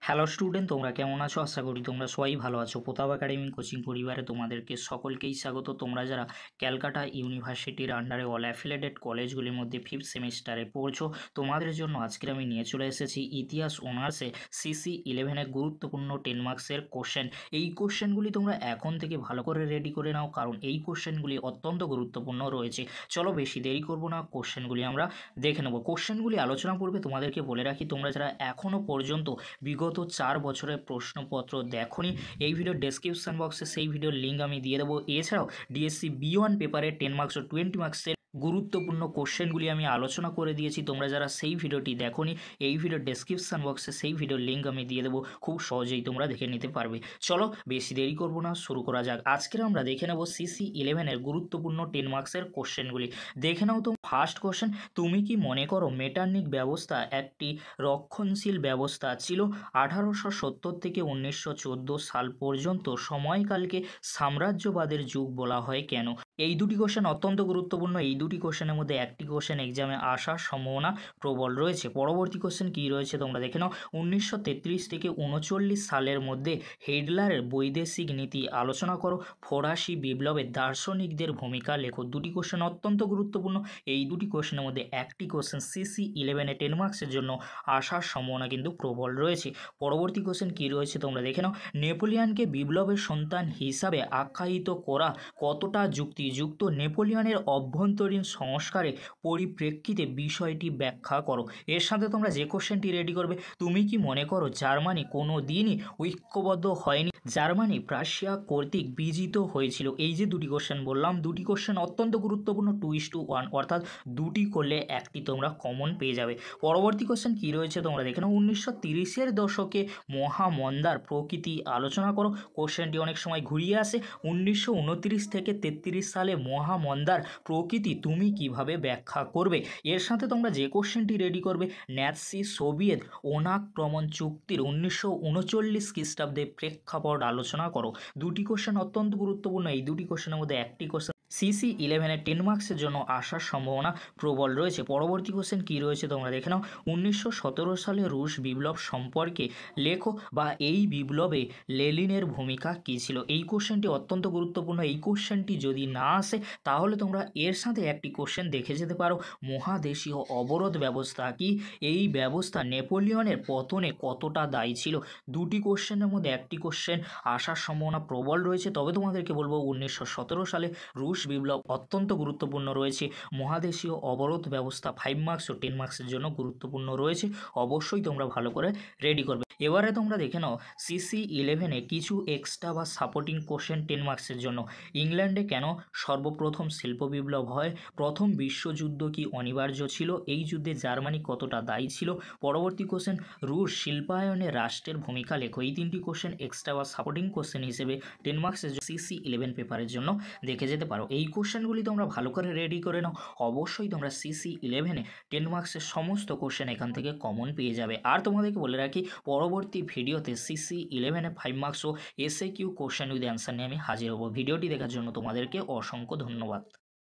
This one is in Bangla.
হ্যালো স্টুডেন্ট, তোমরা কেমন আছো? আশা করি তোমরা সবাই ভালো আছো। প্রতাপ একাডেমি কোচিং পরিবারে তোমাদেরকে সকলকেই স্বাগত। তোমরা যারা ক্যালকাটা ইউনিভার্সিটির আন্ডারে অল অ্যাফিলিয়েটেড কলেজগুলির মধ্যে ফিফথ সেমিস্টারে পড়ছো, তোমাদের জন্য আজকের আমি নিয়ে চলে এসেছি ইতিহাস অনার্সে CC11-এর গুরুত্বপূর্ণ 10 মার্কসের কোশ্চেন। এই কোশ্চেনগুলি তোমরা এখন থেকে ভালো করে রেডি করে নাও, কারণ এই কোশ্চেনগুলি অত্যন্ত গুরুত্বপূর্ণ রয়েছে। চলো বেশি দেরি করব না, কোশ্চেনগুলি আমরা দেখে নেব। কোশ্চেনগুলি আলোচনা পূর্বে তোমাদেরকে বলে রাখি, তোমরা যারা এখনও পর্যন্ত বিগত 4 বছরের প্রশ্নপত্র দেখোনি, এই ভিডিওর ডেসক্রিপশন বক্সে সেই ভিডিওর লিঙ্ক আমি দিয়ে দেবো। এছাড়াও ডিএসসি B1 পেপারে 10 মার্কস ও 20 মার্কসের গুরুত্বপূর্ণ কোশ্চেনগুলি আমি আলোচনা করে দিয়েছি। তোমরা যারা সেই ভিডিওটি দেখোনি, এই ভিডিওর ডেসক্রিপশন বক্সে সেই ভিডিওর লিঙ্ক আমি দিয়ে দেবো, খুব সহজেই তোমরা দেখে নিতে পারবে। চলো বেশি দেরি করব না, শুরু করা যাক। আজকের আমরা দেখে নেব CC11-এর গুরুত্বপূর্ণ 10 মার্কসের কোশ্চেনগুলি। দেখে নাও তো ফার্স্ট কোশ্চেন, তুমি কি মনে করো মেটারনিক ব্যবস্থা একটি রক্ষণশীল ব্যবস্থা ছিল? 1870 থেকে 1914 সাল পর্যন্ত সময়কালকে সাম্রাজ্যবাদের যুগ বলা হয় কেন? এই দুটি কোশ্চেন অত্যন্ত গুরুত্বপূর্ণ। এই দুটি কোশ্চেনের মধ্যে একটি কোশ্চেন এক্সামে আসার সম্ভাবনা প্রবল রয়েছে। পরবর্তী কোশ্চেন কী রয়েছে তোমরা দেখে নাও। 1933 থেকে 39 সালের মধ্যে হিটলারের বৈদেশিক নীতি আলোচনা করো। ফরাসি বিপ্লবে দার্শনিকদের ভূমিকা লেখো। দুটি কোশ্চেন অত্যন্ত গুরুত্বপূর্ণ। এই দুটি কোশ্চেনের মধ্যে একটি কোশ্চেন CC11-এ 10 মার্কসের জন্য আসার সম্ভাবনা কিন্তু প্রবল রয়েছে। পরবর্তী কোশ্চেন কী রয়েছে তোমরা দেখে নাও। নেপোলিয়নকে বিপ্লবের সন্তান হিসাবে আখ্যায়িত করা কতটা যুক্তিযুক্ত? নেপোলিয়নের অভ্যন্তরীণ সংস্কারের পরিপ্রেক্ষিতে বিষয়টি ব্যাখ্যা করো। এর সাথে তোমরা যে কোশ্চেনটি রেডি করবে, তুমি কি মনে করো জার্মানি কোনো দিনই ঐক্যবদ্ধ হয়নি? জার্মানি প্রাশিয়া কর্তৃক বিজিত হয়েছিল। এই যে দুটি কোশ্চেন বললাম, দুটি কোশ্চেন অত্যন্ত গুরুত্বপূর্ণ, 2:1, অর্থাৎ দুটি করলে একটি তোমরা কমন পেয়ে যাবে। পরবর্তী কোশ্চেন কী রয়েছে তোমরা দেখে নাও। 1930-এর দশকে মহামন্দার প্রকৃতি আলোচনা করো। কোশ্চেনটি অনেক সময় ঘুরিয়ে আসে। 1929 থেকে 33 সালে মহামন্দার প্রকৃতি তুমি কিভাবে ব্যাখ্যা করবে? এর সাথে তোমরা যে কোশ্চেনটি রেডি করবে, ন্যাৎসি সোভিয়েত অনাক্রমণ চুক্তির 1939 খ্রিস্টাব্দে প্রেক্ষাপট আলোচনা করো। দুটি কোশ্চেন অত্যন্ত গুরুত্বপূর্ণ। এই দুটি কোশ্চেনের মধ্যে একটি কোশ্চেন CC11-এর 10 মার্কসের জন্য আসার সম্ভাবনা প্রবল রয়েছে। পরবর্তী কোশ্চেন কী রয়েছে তোমরা দেখে নাও। 1917 সালে রুশ বিপ্লব সম্পর্কে লেখো, বা এই বিপ্লবে লেনিনের ভূমিকা কী ছিল? এই কোশ্চেনটি অত্যন্ত গুরুত্বপূর্ণ। এই কোশ্চেনটি যদি না আসে, তাহলে তোমরা এর সাথে একটি কোশ্চেন দেখে যেতে পারো, মহাদেশীয় অবরোধ ব্যবস্থা কি? এই ব্যবস্থা নেপোলিয়নের পতনে কতটা দায়ী ছিল? দুটি কোশ্চেনের মধ্যে একটি কোশ্চেন আসার সম্ভাবনা প্রবল রয়েছে। তবে তোমাদেরকে বলবো 1917 সালে রুশ বিপ্লব অত্যন্ত গুরুত্বপূর্ণ রয়েছে। মহাদেশীয় অবরোধ ব্যবস্থা 5 মার্কস ও 10 মার্কসের জন্য গুরুত্বপূর্ণ রয়েছে। অবশ্যই তোমরা ভালো করে রেডি করবে। এবারে তোমরা দেখে নাও CC11-এ কিছু এক্সট্রা বা সাপোর্টিং কোশ্চেন 10 মার্কসের জন্য। ইংল্যান্ডে কেন সর্বপ্রথম শিল্প বিপ্লব হয়? প্রথম বিশ্বযুদ্ধ কি অনিবার্য ছিল? এই যুদ্ধে জার্মানি কতটা দায়ী ছিল? পরবর্তী কোশ্চেন, রুশ শিল্পায়নে রাষ্ট্রের ভূমিকা লেখো। এই তিনটি কোশ্চেন এক্সট্রা বা সাপোর্টিং কোশ্চেন হিসেবে 10 মার্কসের CC11 পেপারের জন্য দেখে যেতে পারো। এই কোশ্চেনগুলি তোমরা ভালো করে রেডি করে নাও। অবশ্যই তোমরা CC11-এ 10 মার্কসের সমস্ত কোশ্চেন এখান থেকে কমন পেয়ে যাবে। আর তোমাদেরকে বলে রাখি, পরবর্তী ভিডিওতে CC11-এ 5 মার্কস ও SAQ কোশ্চেন উইথ অ্যান্সার নিয়ে আমি হাজির হব। ভিডিওটি দেখার জন্য তোমাদেরকে অসংখ্য ধন্যবাদ।